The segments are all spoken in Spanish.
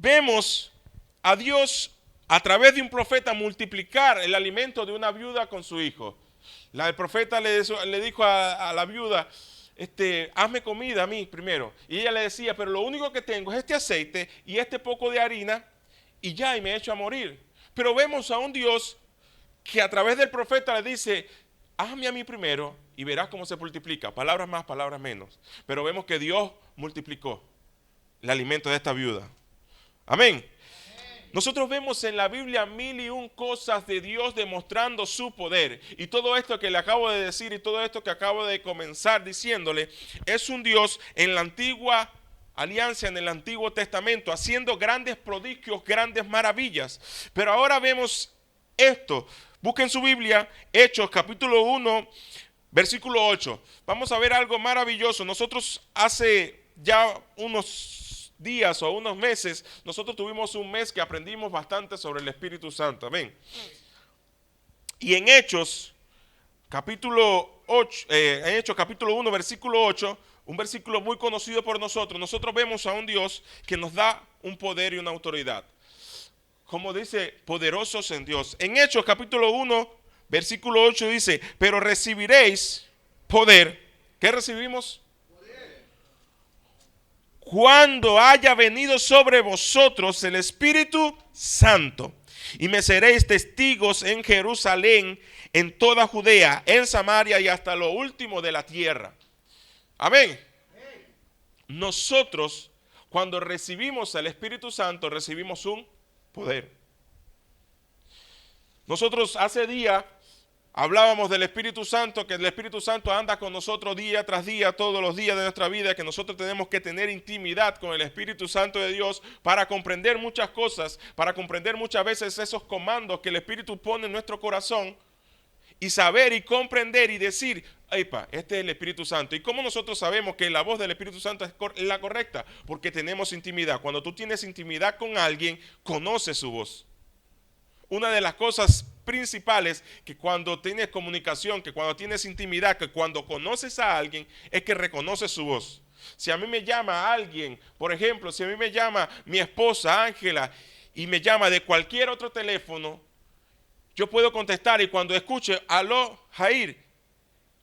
vemos a Dios a través de un profeta multiplicar el alimento de una viuda con su hijo. El profeta le dijo a la viuda, hazme comida a mí primero. Y ella le decía, pero lo único que tengo es este aceite y este poco de harina y ya, y me echo a morir. Pero vemos a un Dios que a través del profeta le dice, hazme a mí primero y verás cómo se multiplica. Palabras más, palabras menos. Pero vemos que Dios multiplicó el alimento de esta viuda. Amén. Nosotros vemos en la Biblia 1001 cosas de Dios demostrando su poder. Y todo esto que le acabo de decir y todo esto que acabo de comenzar diciéndole, es un Dios en la antigua alianza, en el Antiguo Testamento, haciendo grandes prodigios, grandes maravillas. Pero ahora vemos esto. Busquen su Biblia, Hechos capítulo 1, versículo 8. Vamos a ver algo maravilloso. Nosotros hace ya unos días o unos meses, nosotros tuvimos un mes que aprendimos bastante sobre el Espíritu Santo. Amén. Y en Hechos capítulo 8, en Hechos capítulo 1, versículo 8, un versículo muy conocido por nosotros, nosotros vemos a un Dios que nos da un poder y una autoridad. Como dice, poderosos en Dios. En Hechos capítulo 1, versículo 8 dice, pero recibiréis poder. ¿Qué recibimos? Cuando haya venido sobre vosotros el Espíritu Santo, y me seréis testigos en Jerusalén, en toda Judea, en Samaria y hasta lo último de la tierra. Amén. Nosotros, cuando recibimos el Espíritu Santo, recibimos un poder. Nosotros hace días hablábamos del Espíritu Santo, que el Espíritu Santo anda con nosotros día tras día, todos los días de nuestra vida, que nosotros tenemos que tener intimidad con el Espíritu Santo de Dios para comprender muchas cosas, para comprender muchas veces esos comandos que el Espíritu pone en nuestro corazón y saber y comprender y decir, epa, este es el Espíritu Santo. ¿Y cómo nosotros sabemos que la voz del Espíritu Santo es la correcta? Porque tenemos intimidad. Cuando tú tienes intimidad con alguien, conoces su voz. Una de las cosas principales que cuando tienes comunicación, que cuando tienes intimidad, que cuando conoces a alguien, es que reconoces su voz. Si a mí me llama alguien, por ejemplo, si a mí me llama mi esposa Ángela y me llama de cualquier otro teléfono, yo puedo contestar y cuando escuche, aló, Jair,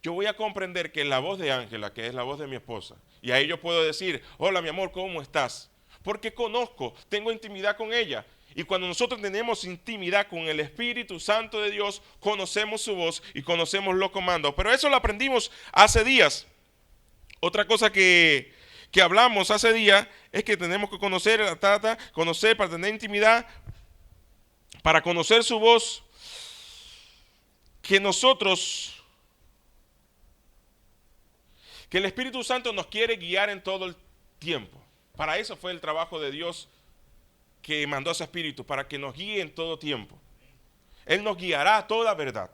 yo voy a comprender que es la voz de Ángela, que es la voz de mi esposa. Y ahí yo puedo decir, hola mi amor, ¿cómo estás? Porque conozco, tengo intimidad con ella. Y cuando nosotros tenemos intimidad con el Espíritu Santo de Dios, conocemos su voz y conocemos los comandos. Pero eso lo aprendimos hace días. Otra cosa que hablamos hace días es que tenemos que conocer a Tata, conocer para tener intimidad, para conocer su voz, que el Espíritu Santo nos quiere guiar en todo el tiempo. Para eso fue el trabajo de Dios, que mandó a su Espíritu, para que nos guíe en todo tiempo. Él nos guiará a toda verdad.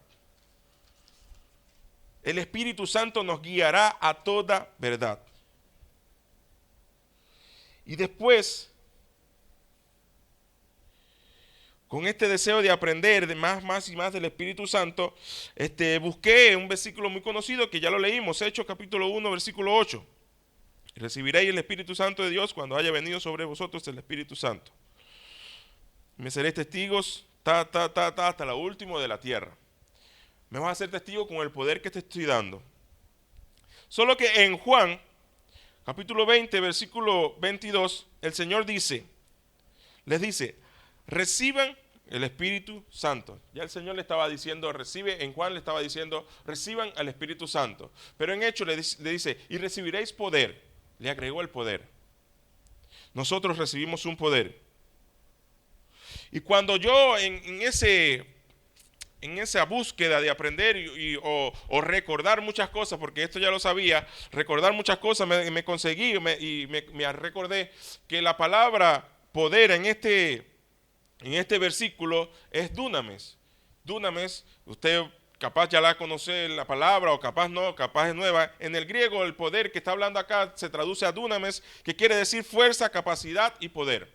El Espíritu Santo nos guiará a toda verdad. Y después, con este deseo de aprender de más y más del Espíritu Santo, busqué un versículo muy conocido que ya lo leímos, Hechos capítulo 1, versículo 8. Recibiréis el Espíritu Santo de Dios cuando haya venido sobre vosotros el Espíritu Santo. Me seréis testigos, hasta lo último de la tierra. Me vas a ser testigo con el poder que te estoy dando. Solo que en Juan, capítulo 20, versículo 22, el Señor les dice, reciban el Espíritu Santo. Ya el Señor le estaba diciendo, en Juan le estaba diciendo, reciban al Espíritu Santo. Pero en Hechos le dice, y recibiréis poder. Le agregó el poder. Nosotros recibimos un poder. Y cuando yo en esa búsqueda de aprender o recordar muchas cosas, porque esto ya lo sabía, recordar muchas cosas, me conseguí me recordé que la palabra poder en este versículo es dunamis. Dunamis, usted capaz ya la conoce la palabra o capaz no, capaz es nueva. En el griego el poder que está hablando acá se traduce a dunamis, que quiere decir fuerza, capacidad y poder.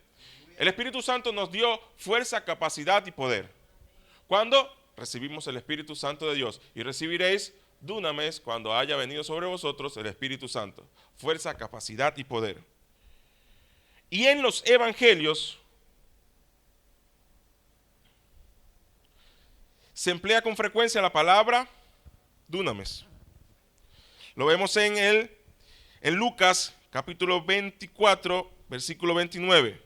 El Espíritu Santo nos dio fuerza, capacidad y poder. ¿Cuándo? Recibimos el Espíritu Santo de Dios. Y recibiréis dunamis cuando haya venido sobre vosotros el Espíritu Santo. Fuerza, capacidad y poder. Y en los evangelios se emplea con frecuencia la palabra dunamis. Lo vemos en Lucas capítulo 24, versículo 29.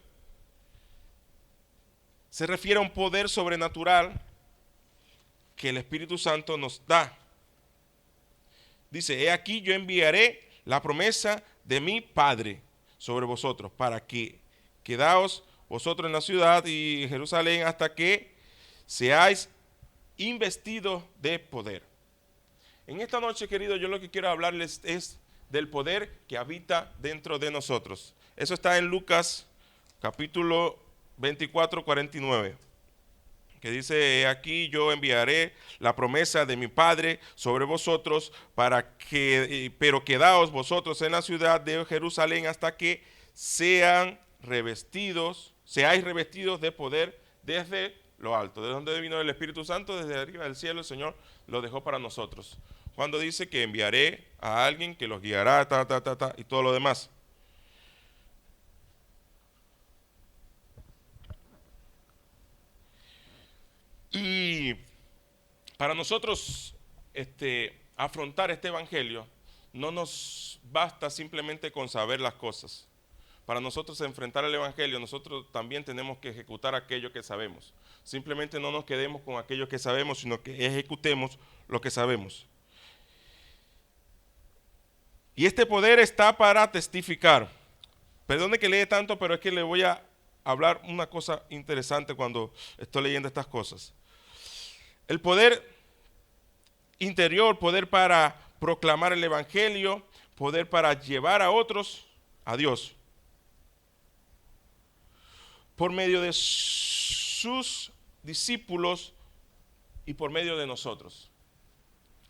Se refiere a un poder sobrenatural que el Espíritu Santo nos da. Dice, he aquí yo enviaré la promesa de mi Padre sobre vosotros, para que quedaos vosotros en la ciudad y en Jerusalén hasta que seáis investidos de poder. En esta noche, querido, yo lo que quiero hablarles es del poder que habita dentro de nosotros. Eso está en Lucas capítulo 24, 49. Que dice, aquí yo enviaré la promesa de mi Padre sobre vosotros, pero quedaos vosotros en la ciudad de Jerusalén hasta que seáis revestidos de poder desde lo alto. ¿De dónde vino el Espíritu Santo? Desde arriba del cielo el Señor lo dejó para nosotros. Cuando dice que enviaré a alguien que los guiará, y todo lo demás. Y para nosotros afrontar este evangelio, no nos basta simplemente con saber las cosas. Para nosotros enfrentar el evangelio, nosotros también tenemos que ejecutar aquello que sabemos. Simplemente no nos quedemos con aquello que sabemos, sino que ejecutemos lo que sabemos. Y este poder está para testificar. Perdone que lee tanto, pero es que le voy a hablar una cosa interesante cuando estoy leyendo estas cosas. El poder interior, poder para proclamar el evangelio, poder para llevar a otros a Dios. Por medio de sus discípulos y por medio de nosotros.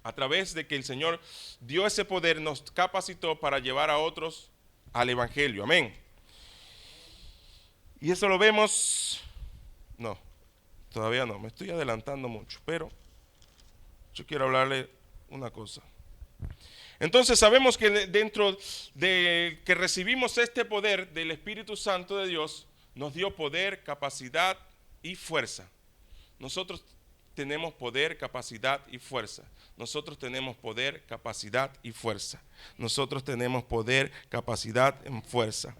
A través de que el Señor dio ese poder, nos capacitó para llevar a otros al evangelio. Amén. Y eso lo vemos, no, todavía no, me estoy adelantando mucho, pero yo quiero hablarle una cosa. Entonces sabemos que dentro de que recibimos este poder del Espíritu Santo de Dios, nos dio poder, capacidad y fuerza. Nosotros tenemos poder, capacidad y fuerza. Nosotros tenemos poder, capacidad y fuerza. Nosotros tenemos poder, capacidad y fuerza.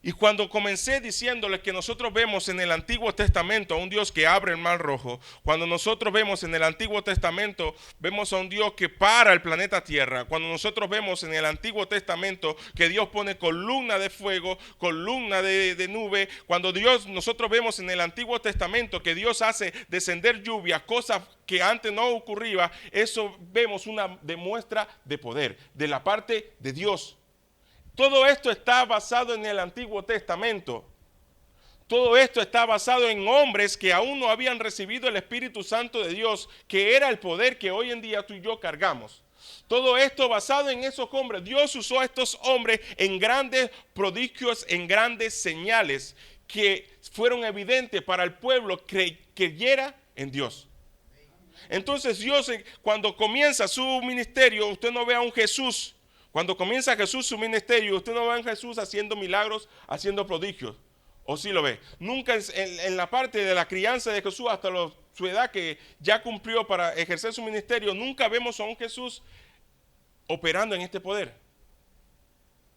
Y cuando comencé diciéndoles que nosotros vemos en el Antiguo Testamento a un Dios que abre el mar rojo, cuando nosotros vemos en el Antiguo Testamento, vemos a un Dios que para el planeta Tierra, cuando nosotros vemos en el Antiguo Testamento que Dios pone columna de fuego, columna de nube, cuando nosotros vemos en el Antiguo Testamento que Dios hace descender lluvia, cosas que antes no ocurría, eso vemos una demuestra de poder de la parte de Dios. Todo esto está basado en el Antiguo Testamento. Todo esto está basado en hombres que aún no habían recibido el Espíritu Santo de Dios, que era el poder que hoy en día tú y yo cargamos. Todo esto basado en esos hombres. Dios usó a estos hombres en grandes prodigios, en grandes señales que fueron evidentes para el pueblo que creyera en Dios. Entonces Dios, cuando comienza su ministerio, usted no ve a un Jesús. Cuando comienza Jesús su ministerio, usted no ve a Jesús haciendo milagros, haciendo prodigios. ¿O sí lo ve? Nunca en la parte de la crianza de Jesús hasta su edad que ya cumplió para ejercer su ministerio, nunca vemos a un Jesús operando en este poder.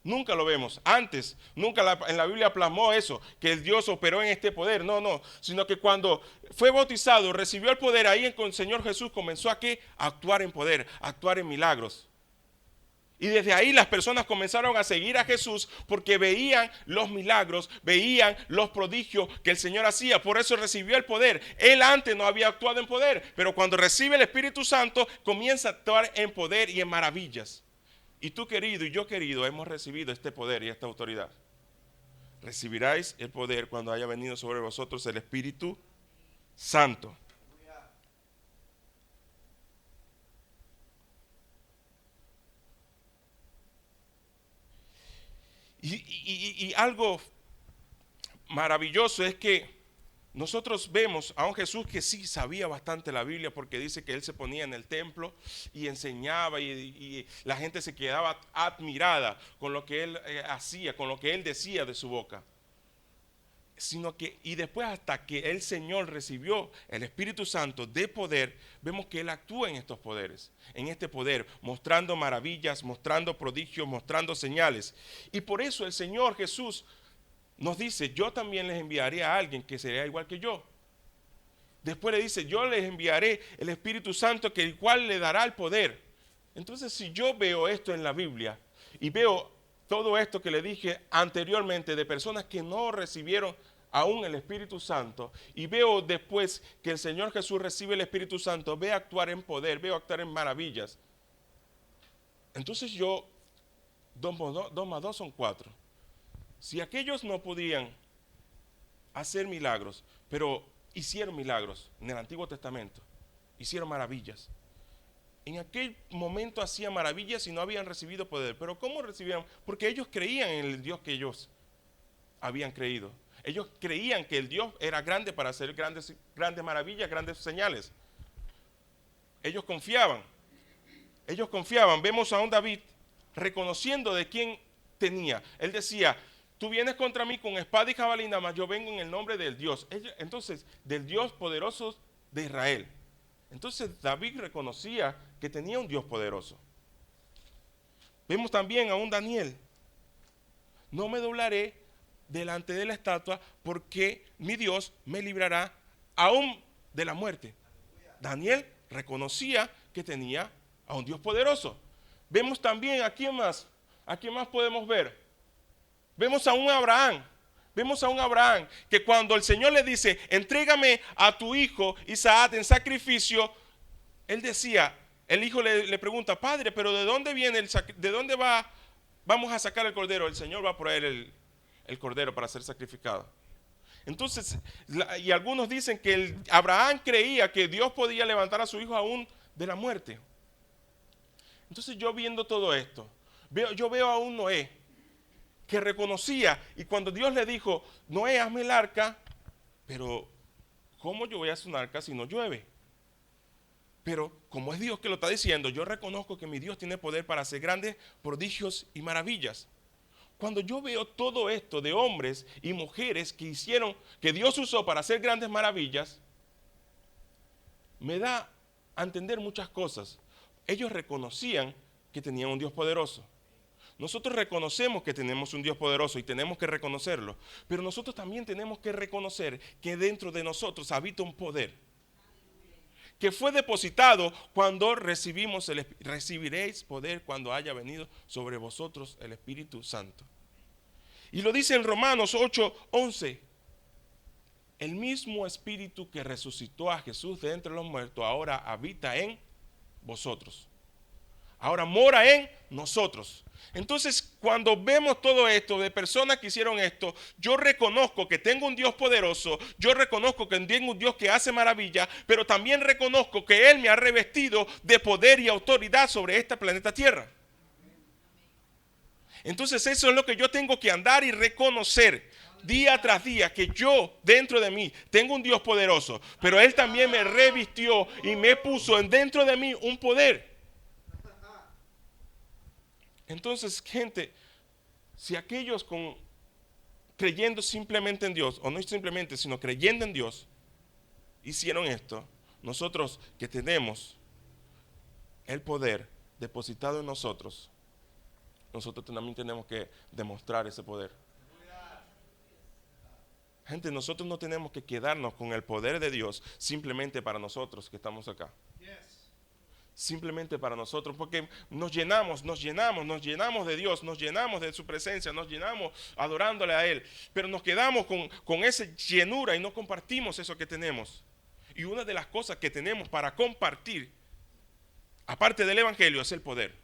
Nunca lo vemos. Antes, nunca en la Biblia plasmó eso, que el Dios operó en este poder. No, sino que cuando fue bautizado, recibió el poder, ahí el Señor Jesús comenzó a actuar en poder, a actuar en milagros. Y desde ahí las personas comenzaron a seguir a Jesús porque veían los milagros, veían los prodigios que el Señor hacía. Por eso recibió el poder. Él antes no había actuado en poder, pero cuando recibe el Espíritu Santo comienza a actuar en poder y en maravillas. Y tú, querido, y yo, querido, hemos recibido este poder y esta autoridad. Recibiráis el poder cuando haya venido sobre vosotros el Espíritu Santo. Y algo maravilloso es que nosotros vemos a un Jesús que sí sabía bastante la Biblia, porque dice que él se ponía en el templo y enseñaba y la gente se quedaba admirada con lo que él hacía, con lo que él decía de su boca. Y después, hasta que el Señor recibió el Espíritu Santo de poder, vemos que él actúa en estos poderes, en este poder, mostrando maravillas, mostrando prodigios, mostrando señales. Y por eso el Señor Jesús nos dice: yo también les enviaré a alguien que será igual que yo. Después le dice: yo les enviaré el Espíritu Santo, que el cual le dará el poder. Entonces, si yo veo esto en la Biblia y veo todo esto que le dije anteriormente de personas que no recibieron aún el Espíritu Santo, y veo después que el Señor Jesús recibe el Espíritu Santo, ve actuar en poder, veo actuar en maravillas, entonces yo, 2 más 2 son 4. Si aquellos no podían hacer milagros, pero hicieron milagros en el Antiguo Testamento, hicieron maravillas. En aquel momento hacían maravillas y no habían recibido poder. Pero ¿cómo recibieron? Porque ellos creían en el Dios que ellos habían creído. Ellos creían que el Dios era grande para hacer grandes maravillas, grandes señales. Ellos confiaban. Vemos a un David reconociendo de quién tenía. Él decía: tú vienes contra mí con espada y jabalina, mas yo vengo en el nombre del Dios. Entonces, del Dios poderoso de Israel. Entonces David reconocía que tenía un Dios poderoso. Vemos también a un Daniel: no me doblaré delante de la estatua, porque mi Dios me librará aún de la muerte. Daniel reconocía que tenía a un Dios poderoso. Vemos también a quién más podemos ver. Vemos a un Abraham que cuando el Señor le dice: entrégame a tu hijo Isaac en sacrificio, él decía, el hijo le pregunta: padre, pero ¿de dónde viene de dónde vamos a sacar el cordero? El Señor va a proveer el cordero para ser sacrificado. Entonces, y algunos dicen que Abraham creía que Dios podía levantar a su hijo aún de la muerte. Entonces, yo viendo todo esto, yo veo a un Noé que reconocía, y cuando Dios le dijo: Noé, hazme el arca, pero ¿cómo yo voy a hacer un arca si no llueve? Pero como es Dios que lo está diciendo, yo reconozco que mi Dios tiene poder para hacer grandes prodigios y maravillas. Cuando yo veo todo esto de hombres y mujeres que Dios usó para hacer grandes maravillas, me da a entender muchas cosas. Ellos reconocían que tenían un Dios poderoso. Nosotros reconocemos que tenemos un Dios poderoso y tenemos que reconocerlo, pero nosotros también tenemos que reconocer que dentro de nosotros habita un poder que fue depositado cuando recibiréis poder cuando haya venido sobre vosotros el Espíritu Santo. Y lo dice en Romanos 8:11. El mismo Espíritu que resucitó a Jesús de entre los muertos ahora habita en vosotros. Ahora mora en nosotros. Entonces, cuando vemos todo esto de personas que hicieron esto, yo reconozco que tengo un Dios poderoso, yo reconozco que tengo un Dios que hace maravilla, pero también reconozco que Él me ha revestido de poder y autoridad sobre este planeta Tierra. Entonces, eso es lo que yo tengo que andar y reconocer día tras día, que yo dentro de mí tengo un Dios poderoso, pero Él también me revistió y me puso dentro de mí un poder. Entonces, gente, si aquellos creyendo simplemente en Dios, o no simplemente, sino creyendo en Dios, hicieron esto, nosotros que tenemos el poder depositado en nosotros también tenemos que demostrar ese poder. Gente, nosotros no tenemos que quedarnos con el poder de Dios simplemente para nosotros que estamos acá. Simplemente para nosotros, porque nos llenamos de Dios, nos llenamos de su presencia, nos llenamos adorándole a Él, pero nos quedamos con esa llenura y no compartimos eso que tenemos. Y una de las cosas que tenemos para compartir, aparte del Evangelio, es el poder.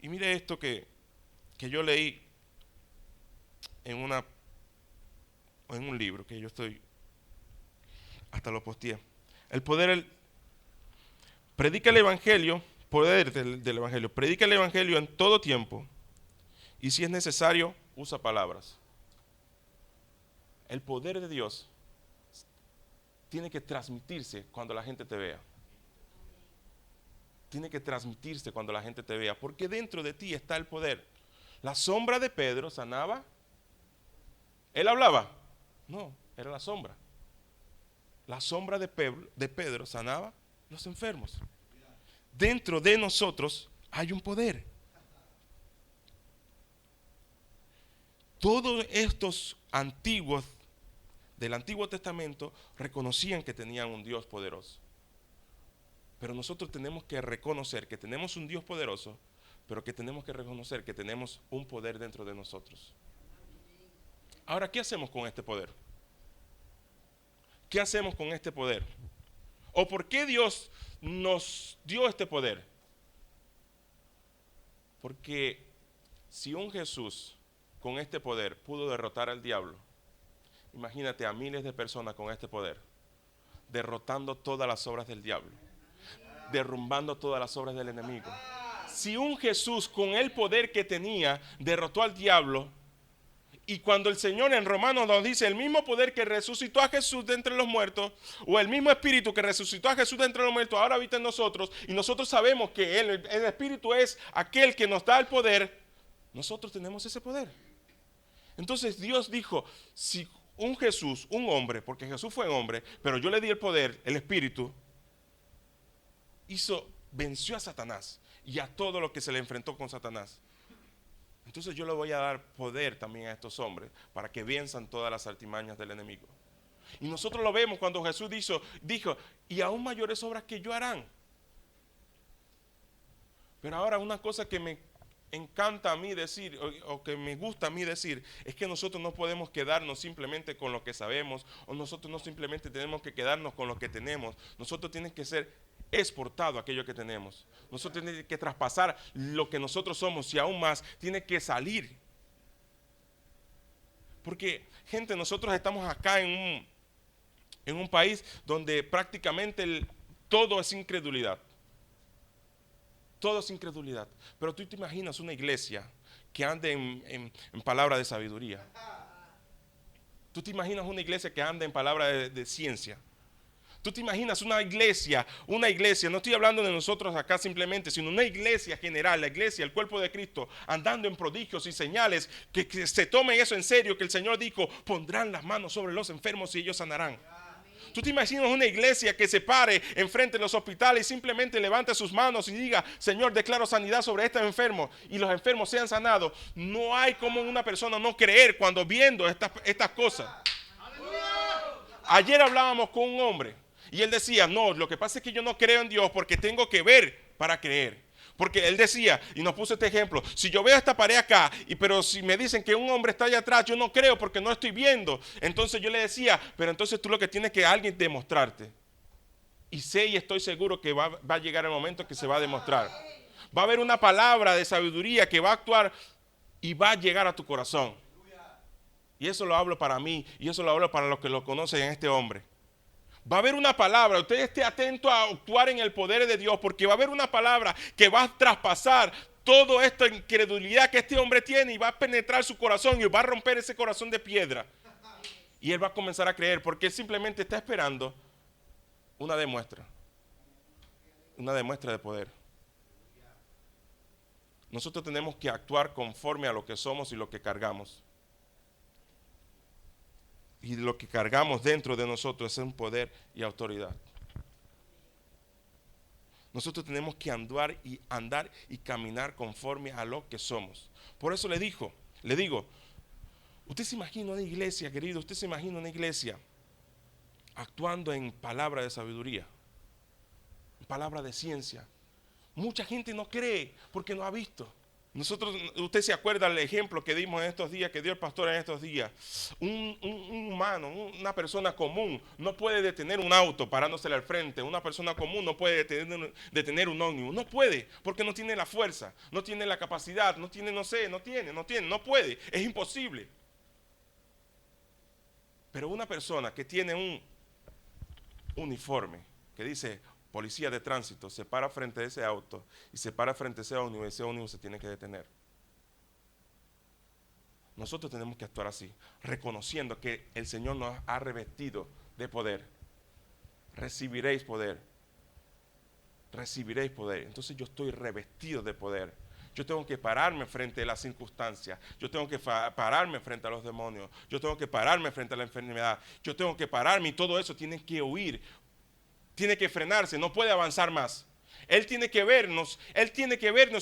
Y mire esto que yo leí en un libro que yo hasta lo posteé. El poder, predica el Evangelio, poder del Evangelio, predica el Evangelio en todo tiempo Y si es necesario, usa palabras. El poder de Dios tiene que transmitirse cuando la gente te vea. Tiene que transmitirse cuando la gente te vea, porque dentro de ti está el poder. La sombra de Pedro sanaba. ¿Él hablaba? No, era la sombra. La sombra de Pedro sanaba los enfermos. Dentro de nosotros hay un poder. Todos estos antiguos del Antiguo Testamento reconocían que tenían un Dios poderoso. Pero nosotros tenemos que reconocer que tenemos un Dios poderoso, pero que tenemos que reconocer que tenemos un poder dentro de nosotros. Ahora, ¿qué hacemos con este poder? ¿Qué hacemos con este poder? ¿O por qué Dios nos dio este poder? Porque si un Jesús con este poder pudo derrotar al diablo, imagínate a miles de personas con este poder, derrotando todas las obras del diablo, derrumbando todas las obras del enemigo. Si un Jesús con el poder que tenía derrotó al diablo, y cuando el Señor en Romanos nos dice el mismo poder que resucitó a Jesús de entre los muertos, o el mismo espíritu que resucitó a Jesús de entre los muertos, ahora habita en nosotros, y nosotros sabemos que el espíritu es aquel que nos da el poder, nosotros tenemos ese poder. Entonces Dios dijo, si un Jesús, un hombre, porque Jesús fue hombre, pero yo le di el poder, el espíritu, venció a Satanás y a todo lo que se le enfrentó con Satanás. Entonces yo le voy a dar poder también a estos hombres para que venzan todas las artimañas del enemigo. Y nosotros lo vemos cuando Jesús dijo, y aún mayores obras que yo harán. Pero ahora una cosa que me encanta a mí decir, o que me gusta a mí decir, es que nosotros no podemos quedarnos simplemente con lo que sabemos, o nosotros no simplemente tenemos que quedarnos con lo que tenemos. Nosotros tenemos que ser exportado aquello que tenemos. Nosotros tenemos que traspasar lo que nosotros somos y aún más tiene que salir. Porque, gente, nosotros estamos acá en un país donde prácticamente todo es incredulidad. Todo es incredulidad. Pero tú te imaginas una iglesia que ande en palabra de sabiduría. Tú te imaginas una iglesia que ande en palabra de ciencia. Tú te imaginas una iglesia, no estoy hablando de nosotros acá simplemente, sino una iglesia general, la iglesia, el cuerpo de Cristo, andando en prodigios y señales, que se tomen eso en serio, que el Señor dijo, pondrán las manos sobre los enfermos y ellos sanarán. Tú te imaginas una iglesia que se pare enfrente de los hospitales y simplemente levante sus manos y diga, Señor, declaro sanidad sobre estos enfermos y los enfermos sean sanados. No hay como una persona no creer cuando viendo estas cosas. Ayer hablábamos con un hombre y él decía, no, lo que pasa es que yo no creo en Dios porque tengo que ver para creer. Porque él decía, y nos puso este ejemplo, si yo veo esta pared acá, pero si me dicen que un hombre está allá atrás, yo no creo porque no estoy viendo. Entonces yo le decía, pero entonces tú lo que tienes que alguien demostrarte. Y sé y estoy seguro que va a llegar el momento que se va a demostrar. Va a haber una palabra de sabiduría que va a actuar y va a llegar a tu corazón. Y eso lo hablo para mí y eso lo hablo para los que lo conocen en este hombre. Va a haber una palabra, usted esté atento a actuar en el poder de Dios, porque va a haber una palabra que va a traspasar toda esta incredulidad que este hombre tiene y va a penetrar su corazón y va a romper ese corazón de piedra. Y él va a comenzar a creer porque él simplemente está esperando una demuestra de poder. Nosotros tenemos que actuar conforme a lo que somos y lo que cargamos. Y lo que cargamos dentro de nosotros es un poder y autoridad. Nosotros tenemos que andar y caminar conforme a lo que somos. Por eso le digo, usted se imagina una iglesia, querido, usted se imagina una iglesia actuando en palabra de sabiduría, en palabra de ciencia. Mucha gente no cree porque no ha visto. Usted se acuerda del ejemplo que dimos en estos días, que dio el pastor en estos días. Un humano, una persona común, no puede detener un auto parándosele al frente. Una persona común no puede detener un ómnibus. No puede, porque no tiene la fuerza, no tiene la capacidad, no puede, es imposible. Pero una persona que tiene un uniforme, que dice policía de tránsito, se para frente a ese auto y se para frente a ese ómnibus se tiene que detener. Nosotros tenemos que actuar así, reconociendo que el Señor nos ha revestido de poder. Recibiréis poder. Recibiréis poder. Entonces yo estoy revestido de poder. Yo tengo que pararme frente a las circunstancias. Yo tengo que pararme frente a los demonios. Yo tengo que pararme frente a la enfermedad. Yo tengo que pararme y todo eso tiene que huir. Tiene que frenarse, no puede avanzar más. Él tiene que vernos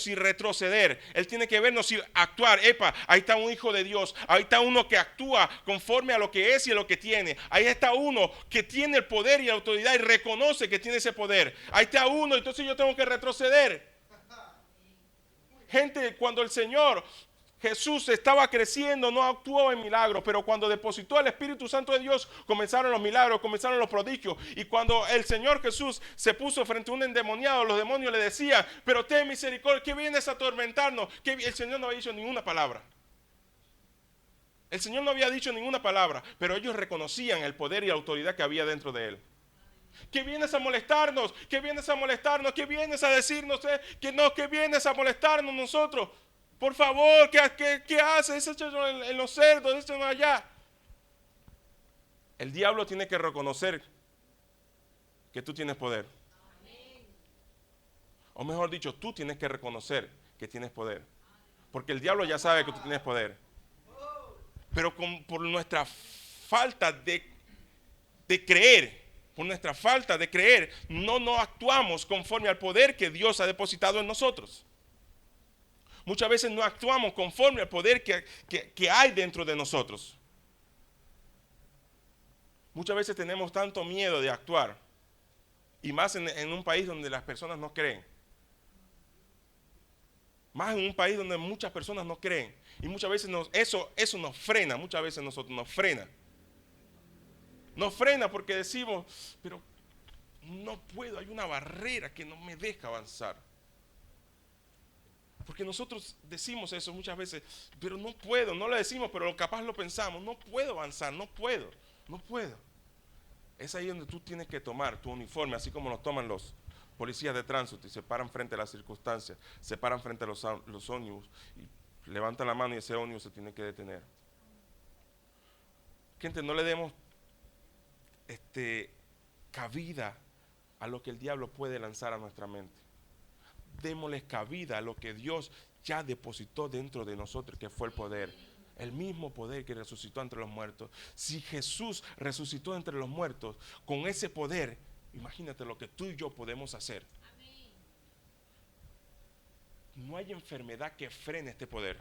y retroceder. Él tiene que vernos y actuar. Epa, ahí está un hijo de Dios. Ahí está uno que actúa conforme a lo que es y a lo que tiene. Ahí está uno que tiene el poder y la autoridad y reconoce que tiene ese poder. Ahí está uno, entonces yo tengo que retroceder. Gente, cuando el Señor Jesús estaba creciendo, no actuó en milagros, pero cuando depositó el Espíritu Santo de Dios, comenzaron los milagros, comenzaron los prodigios. Y cuando el Señor Jesús se puso frente a un endemoniado, los demonios le decían, pero ten misericordia, que vienes a atormentarnos. Que el Señor no había dicho ninguna palabra. El Señor no había dicho ninguna palabra, pero ellos reconocían el poder y la autoridad que había dentro de Él. Que vienes a molestarnos, que vienes a molestarnos, que vienes a decirnos que no, que vienes a molestarnos nosotros. Por favor, ¿qué haces? Échalo en los cerdos, échalo allá. El diablo tiene que reconocer que tú tienes poder. O mejor dicho, tú tienes que reconocer que tienes poder. Porque el diablo ya sabe que tú tienes poder. Pero por nuestra falta de creer, por nuestra falta de creer, no actuamos conforme al poder que Dios ha depositado en nosotros. Muchas veces no actuamos conforme al poder que hay dentro de nosotros. Muchas veces tenemos tanto miedo de actuar. Y más en un país donde las personas no creen. Más en un país donde muchas personas no creen. Y muchas veces eso nos frena. Muchas veces nosotros nos frena. Nos frena porque decimos, pero no puedo, hay una barrera que no me deja avanzar. Porque nosotros decimos eso muchas veces, pero no puedo, no lo decimos, pero capaz lo pensamos, no puedo avanzar, no puedo. Es ahí donde tú tienes que tomar tu uniforme, así como lo toman los policías de tránsito y se paran frente a las circunstancias, se paran frente a los ómnibus y levantan la mano y ese ómnibus se tiene que detener. Gente, no le demos cabida a lo que el diablo puede lanzar a nuestra mente. Démosle cabida a lo que Dios ya depositó dentro de nosotros, que fue el poder. El mismo poder que resucitó entre los muertos. Si Jesús resucitó entre los muertos, con ese poder, imagínate lo que tú y yo podemos hacer. No hay enfermedad que frene este poder.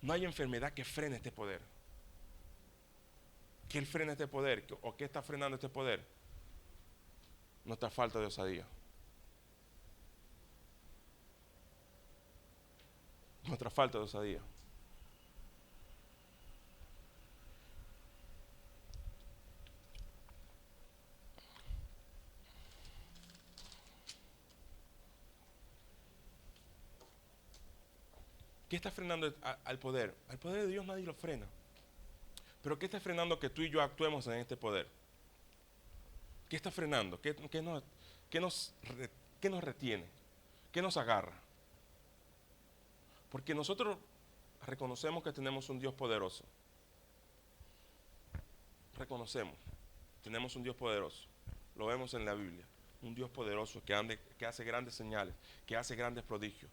No hay enfermedad que frene este poder. ¿Qué frena este poder? ¿O qué está frenando este poder? Nuestra falta de osadía. Nuestra falta de osadía. ¿Qué está frenando al poder? Al poder de Dios nadie lo frena. Pero ¿qué está frenando que tú y yo actuemos en este poder? ¿Qué está frenando? ¿Qué nos retiene? ¿Qué nos agarra? Porque nosotros reconocemos que tenemos un Dios poderoso. Reconocemos, tenemos un Dios poderoso. Lo vemos en la Biblia. Un Dios poderoso que hace grandes señales, que hace grandes prodigios.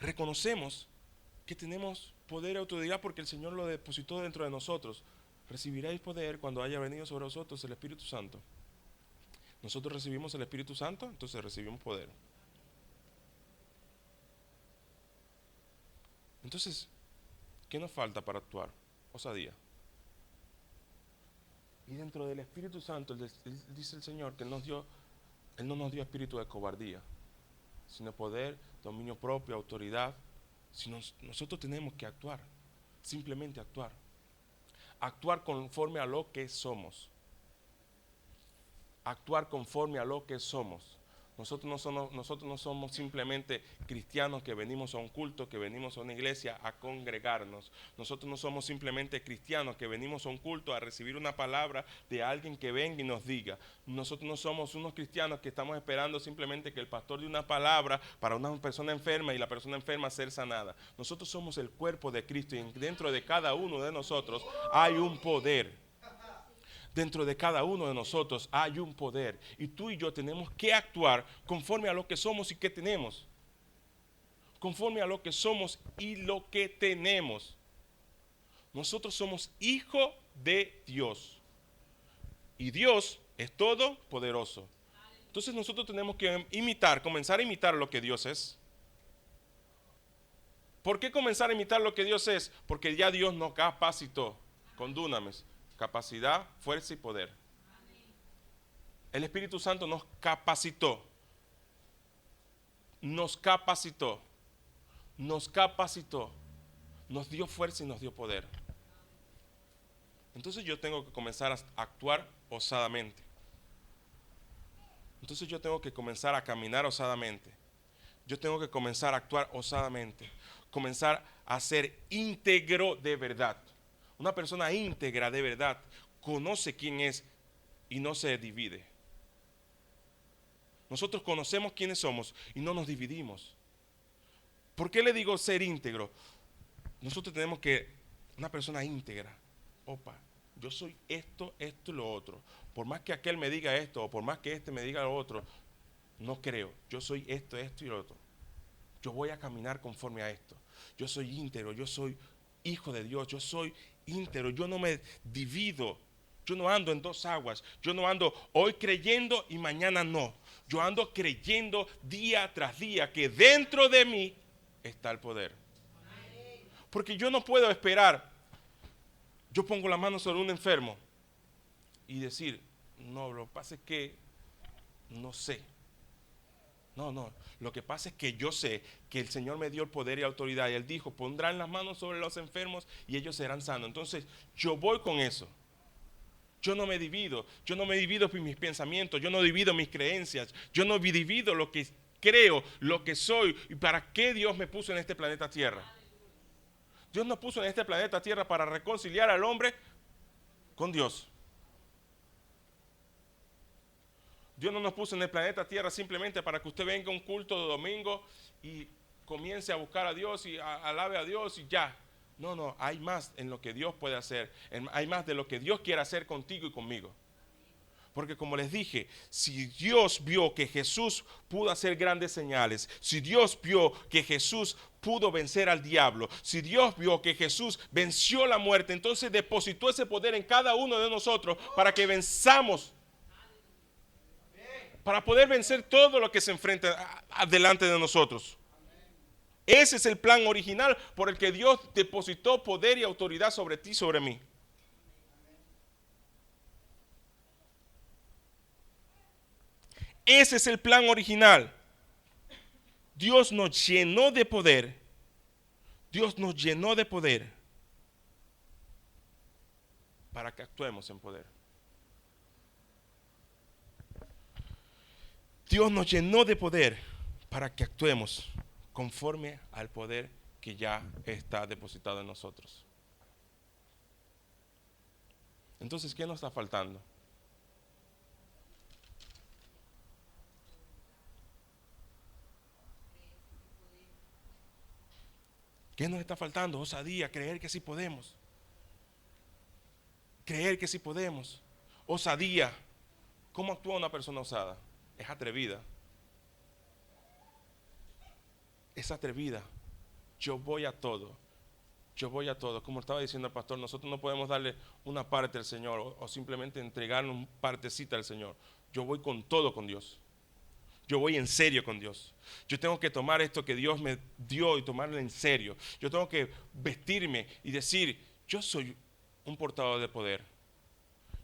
Reconocemos que tenemos poder y autoridad porque el Señor lo depositó dentro de nosotros. Recibiréis poder cuando haya venido sobre vosotros el Espíritu Santo. Nosotros recibimos el Espíritu Santo, entonces recibimos poder. Entonces, ¿qué nos falta para actuar? Osadía. Y dentro del Espíritu Santo, dice el Señor que Él no nos dio espíritu de cobardía, sino poder, dominio propio, autoridad. Nosotros tenemos que actuar, simplemente actuar. Actuar conforme a lo que somos. Actuar conforme a lo que somos. Nosotros no somos simplemente cristianos que venimos a un culto, que venimos a una iglesia a congregarnos. Nosotros no somos simplemente cristianos que venimos a un culto a recibir una palabra de alguien que venga y nos diga. Nosotros no somos unos cristianos que estamos esperando simplemente que el pastor dé una palabra para una persona enferma y la persona enferma ser sanada. Nosotros somos el cuerpo de Cristo y dentro de cada uno de nosotros hay un poder. Dentro de cada uno de nosotros hay un poder y tú y yo tenemos que actuar conforme a lo que somos y que tenemos. Conforme a lo que somos y lo que tenemos. Nosotros somos hijos de Dios y Dios es todopoderoso. Entonces nosotros tenemos que comenzar a imitar lo que Dios es. ¿Por qué comenzar a imitar lo que Dios es? Porque ya Dios nos capacitó con dunamis. Capacidad, fuerza y poder. El Espíritu Santo nos capacitó. Nos capacitó. Nos capacitó. Nos dio fuerza y nos dio poder. Entonces yo tengo que comenzar a actuar osadamente. Entonces yo tengo que comenzar a caminar osadamente. Yo tengo que comenzar a actuar osadamente. Comenzar a ser íntegro de verdad. Una persona íntegra de verdad conoce quién es y no se divide. Nosotros conocemos quiénes somos y no nos dividimos. ¿Por qué le digo ser íntegro? Nosotros tenemos que, una persona íntegra, opa, yo soy esto, esto y lo otro. Por más que aquel me diga esto o por más que este me diga lo otro, no creo. Yo soy esto, esto y lo otro. Yo voy a caminar conforme a esto. Yo soy íntegro, yo soy hijo de Dios, yo soy íntegro, yo no me divido, yo no ando en dos aguas, yo no ando hoy creyendo y mañana no, yo ando creyendo día tras día que dentro de mí está el poder. Porque yo no puedo esperar, yo pongo la mano sobre un enfermo y decir, no, lo que pasa es que no sé. No, lo que pasa es que yo sé que el Señor me dio el poder y autoridad y Él dijo, pondrán las manos sobre los enfermos y ellos serán sanos. Entonces yo voy con eso. Yo no me divido por mis pensamientos, yo no divido mis creencias, yo no divido lo que creo, lo que soy y para qué Dios me puso en este planeta Tierra. Dios nos puso en este planeta Tierra para reconciliar al hombre con Dios. Dios no nos puso en el planeta Tierra simplemente para que usted venga a un culto de domingo y comience a buscar a Dios y alabe a Dios y ya. No, hay más en lo que Dios puede hacer. Hay más de lo que Dios quiere hacer contigo y conmigo. Porque como les dije, si Dios vio que Jesús pudo hacer grandes señales, si Dios vio que Jesús pudo vencer al diablo, si Dios vio que Jesús venció la muerte, entonces depositó ese poder en cada uno de nosotros para que venzamos. Para poder vencer todo lo que se enfrenta delante de nosotros. Ese es el plan original por el que Dios depositó poder y autoridad sobre ti y sobre mí. Ese es el plan original. Dios nos llenó de poder. Dios nos llenó de poder para que actuemos en poder. Dios nos llenó de poder para que actuemos conforme al poder que ya está depositado en nosotros. Entonces, ¿qué nos está faltando? ¿Qué nos está faltando? Osadía, creer que sí podemos. Creer que sí podemos. Osadía. ¿Cómo actúa una persona osada? Es atrevida. Es atrevida. Yo voy a todo. Yo voy a todo. Como estaba diciendo el pastor, nosotros no podemos darle una parte al Señor o simplemente entregarle una partecita al Señor. Yo voy con todo con Dios. Yo voy en serio con Dios. Yo tengo que tomar esto que Dios me dio y tomarlo en serio. Yo tengo que vestirme y decir, yo soy un portador de poder.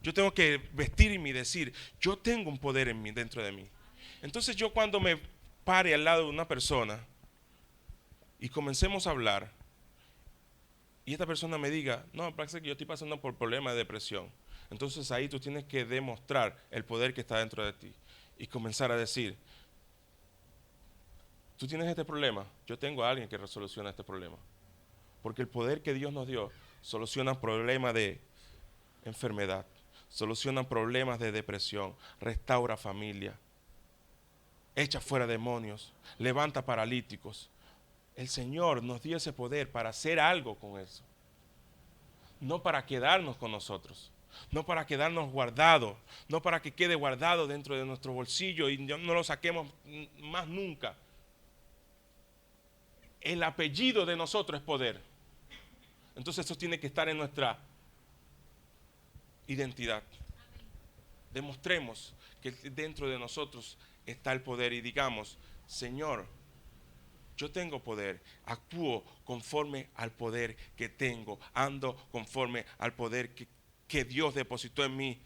Yo tengo que vestirme y decir, yo tengo un poder en mí, dentro de mí. Entonces yo cuando me pare al lado de una persona y comencemos a hablar y esta persona me diga, no, parece que yo estoy pasando por problemas de depresión. Entonces ahí tú tienes que demostrar el poder que está dentro de ti y comenzar a decir, Tú tienes este problema, yo tengo a alguien que resoluciona este problema. Porque el poder que Dios nos dio soluciona problemas de enfermedad, soluciona problemas de depresión, restaura familia, echa fuera demonios, levanta paralíticos. El Señor nos dio ese poder para hacer algo con eso. No para quedarnos con nosotros, no para quedarnos guardados, no para que quede guardado dentro de nuestro bolsillo y no lo saquemos más nunca. El apellido de nosotros es poder. Entonces eso tiene que estar en nuestra identidad. Demostremos que dentro de nosotros está el poder y digamos, Señor, yo tengo poder, actúo conforme al poder que tengo, ando conforme al poder que Dios depositó en mí.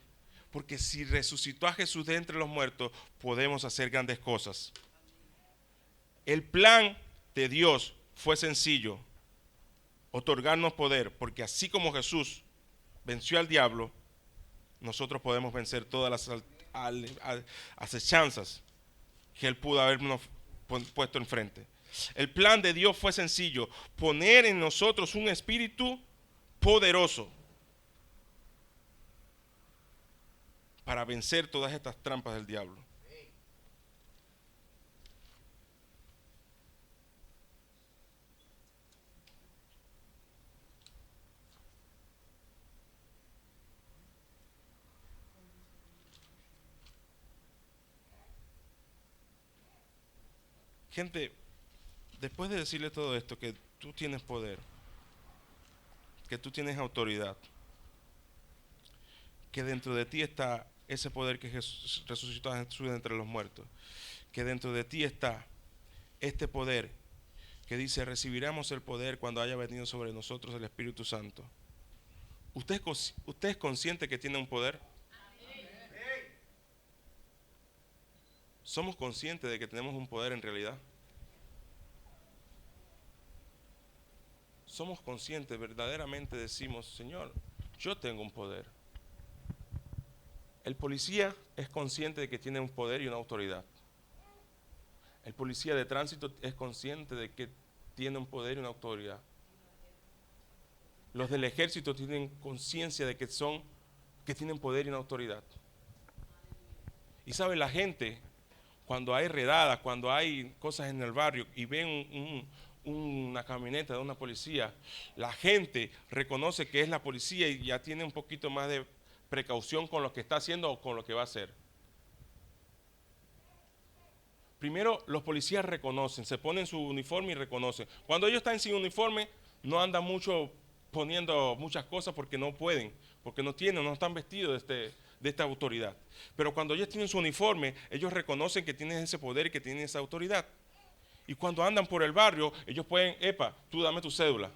Porque si resucitó a Jesús de entre los muertos, podemos hacer grandes cosas. El plan de Dios fue sencillo, otorgarnos poder, porque así como Jesús venció al diablo, nosotros podemos vencer todas las acechanzas que él pudo habernos puesto enfrente. El plan de Dios fue sencillo, poner en nosotros un espíritu poderoso para vencer todas estas trampas del diablo. Gente, después de decirle todo esto, que tú tienes poder, que tú tienes autoridad, que dentro de ti está ese poder que Jesús resucitó a Jesús de entre los muertos, que dentro de ti está este poder que dice, recibiremos el poder cuando haya venido sobre nosotros el Espíritu Santo. ¿Usted es consciente que tiene un poder? ¿Somos conscientes de que tenemos un poder en realidad? Somos conscientes, verdaderamente decimos, Señor, yo tengo un poder. El policía es consciente de que tiene un poder y una autoridad. El policía de tránsito es consciente de que tiene un poder y una autoridad. Los del ejército tienen conciencia de que tienen poder y una autoridad. Y sabe, la gente, cuando hay redadas, cuando hay cosas en el barrio y ven una camioneta de una policía, la gente reconoce que es la policía y ya tiene un poquito más de precaución con lo que está haciendo o con lo que va a hacer. Primero, los policías reconocen, se ponen su uniforme y reconocen. Cuando ellos están sin uniforme, no andan mucho poniendo muchas cosas porque no pueden, porque no están vestidos de esta autoridad. Pero cuando ellos tienen su uniforme, ellos reconocen que tienen ese poder y que tienen esa autoridad. Y cuando andan por el barrio, ellos pueden, tú dame tu cédula.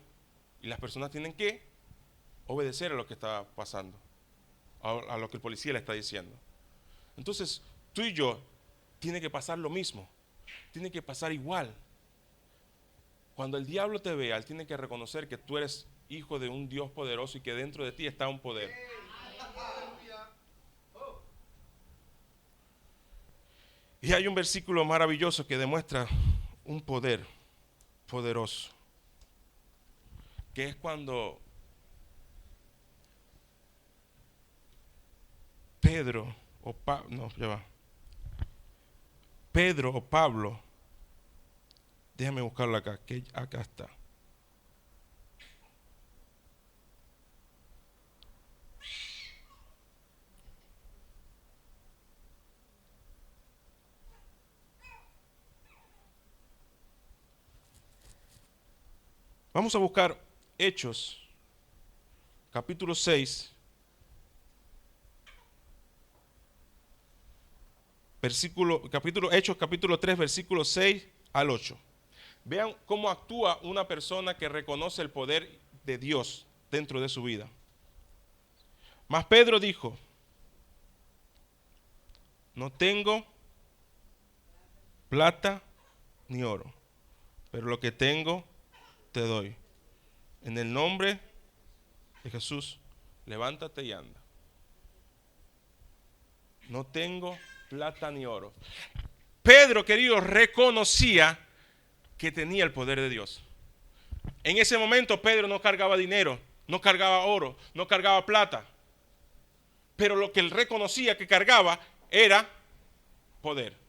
Y las personas tienen que obedecer a lo que está pasando, a lo que el policía le está diciendo. Entonces, tú y yo, tiene que pasar lo mismo, tiene que pasar igual. Cuando el diablo te vea, él tiene que reconocer que tú eres hijo de un Dios poderoso y que dentro de ti está un poder. Y hay un versículo maravilloso que demuestra un poder poderoso, que es cuando Pedro o Pablo, déjame buscarlo acá, que acá está. Vamos a buscar Hechos, capítulo 6, Hechos capítulo 3, versículos 6 al 8. Vean cómo actúa una persona que reconoce el poder de Dios dentro de su vida. Mas Pedro dijo, no tengo plata ni oro, pero lo que tengo te doy. En el nombre de Jesús, levántate y anda. No tengo plata ni oro. Pedro, querido, reconocía que tenía el poder de Dios. En ese momento Pedro no cargaba dinero, no cargaba oro, no cargaba plata. Pero lo que él reconocía que cargaba era poder.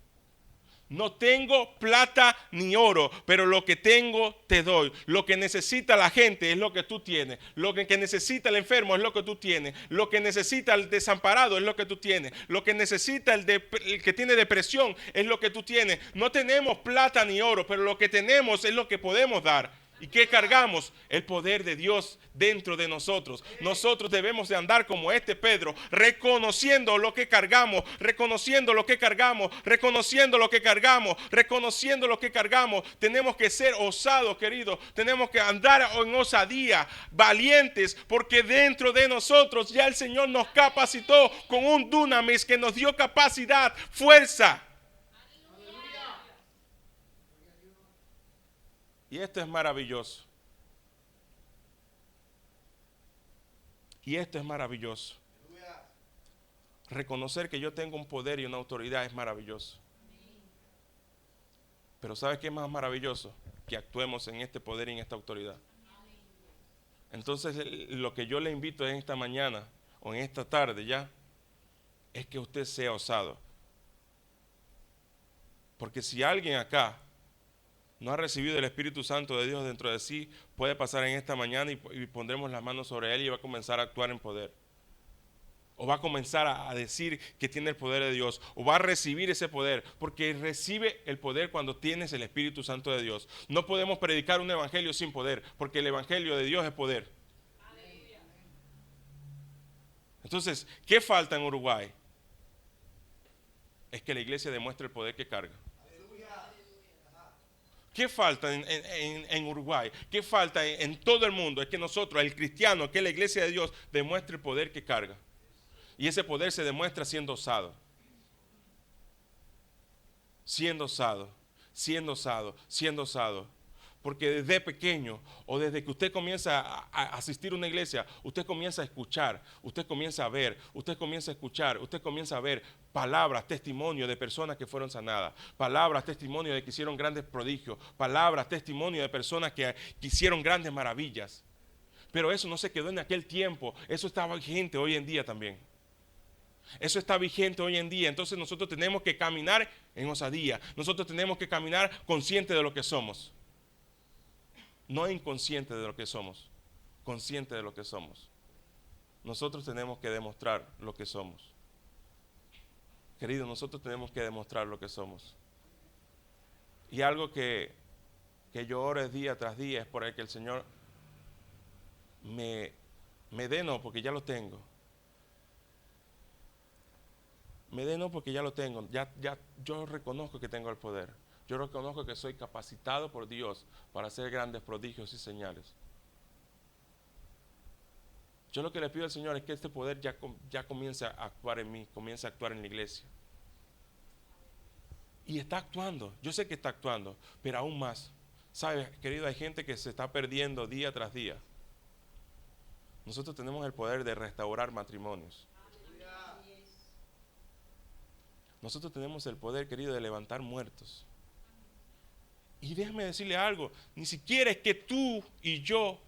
No tengo plata ni oro, pero lo que tengo te doy. Lo que necesita la gente es lo que tú tienes. Lo que necesita el enfermo es lo que tú tienes. Lo que necesita el desamparado es lo que tú tienes. Lo que necesita el que tiene depresión es lo que tú tienes. No tenemos plata ni oro, pero lo que tenemos es lo que podemos dar. ¿Y qué cargamos? El poder de Dios dentro de nosotros. Nosotros debemos de andar como este Pedro, reconociendo lo que cargamos, reconociendo lo que cargamos, reconociendo lo que cargamos, reconociendo lo que cargamos. Tenemos que ser osados, queridos. Tenemos que andar en osadía, valientes, porque dentro de nosotros ya el Señor nos capacitó con un dunamis que nos dio capacidad, fuerza. Y esto es maravilloso. Y esto es maravilloso. Reconocer que yo tengo un poder y una autoridad es maravilloso. Pero ¿sabes qué es más maravilloso? Que actuemos en este poder y en esta autoridad. Entonces lo que yo le invito en esta mañana o en esta tarde ya es que usted sea osado. Porque si alguien acá no ha recibido el Espíritu Santo de Dios dentro de sí, puede pasar en esta mañana y pondremos las manos sobre él y va a comenzar a actuar en poder. O va a comenzar a decir que tiene el poder de Dios. O va a recibir ese poder. Porque recibe el poder cuando tienes el Espíritu Santo de Dios. No podemos predicar un evangelio sin poder. Porque el evangelio de Dios es poder. Entonces, ¿qué falta en Uruguay? Es que la iglesia demuestre el poder que carga. ¿Qué falta en Uruguay? ¿Qué falta en todo el mundo? Es que nosotros, el cristiano, que es la iglesia de Dios, demuestre el poder que carga. Y ese poder se demuestra siendo osado. Siendo osado, siendo osado, siendo osado. Porque desde pequeño o desde que usted comienza a asistir a una iglesia, usted comienza a escuchar, usted comienza a ver, usted comienza a escuchar, usted comienza a ver palabras, testimonio de personas que fueron sanadas, palabras, testimonio de que hicieron grandes prodigios, palabras, testimonio de personas que hicieron grandes maravillas. Pero eso no se quedó en aquel tiempo, eso está vigente hoy en día también. Eso está vigente hoy en día. Entonces nosotros tenemos que caminar en osadía, nosotros tenemos que caminar conscientes de lo que somos. No inconsciente de lo que somos, consciente de lo que somos. Nosotros tenemos que demostrar lo que somos. Queridos, nosotros tenemos que demostrar lo que somos. Y algo que yo oro día tras día es por el que el Señor me dé no, porque ya lo tengo. Me dé no porque ya lo tengo. Ya yo reconozco que tengo el poder. Yo reconozco que soy capacitado por Dios para hacer grandes prodigios y señales. Yo lo que le pido al Señor es que este poder ya comience a actuar en mí, comience a actuar en la iglesia. Y está actuando, yo sé que está actuando, pero aún más. ¿Sabes, querido? Hay gente que se está perdiendo día tras día. Nosotros tenemos el poder de restaurar matrimonios. Nosotros tenemos el poder, querido, de levantar muertos. Y déjame decirle algo, ni siquiera es que tú y yo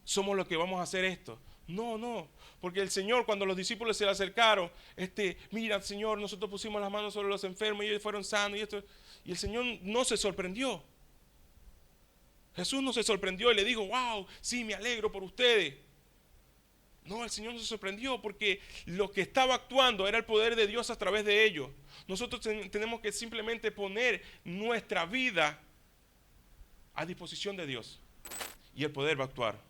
somos los que vamos a hacer esto. No, porque el Señor, cuando los discípulos se le acercaron, mira, Señor, nosotros pusimos las manos sobre los enfermos y ellos fueron sanos y el Señor no se sorprendió. Jesús no se sorprendió y le dijo, wow, sí, me alegro por ustedes. No, el Señor no se sorprendió porque lo que estaba actuando era el poder de Dios a través de ellos. Nosotros tenemos que simplemente poner nuestra vida a disposición de Dios y el poder va a actuar.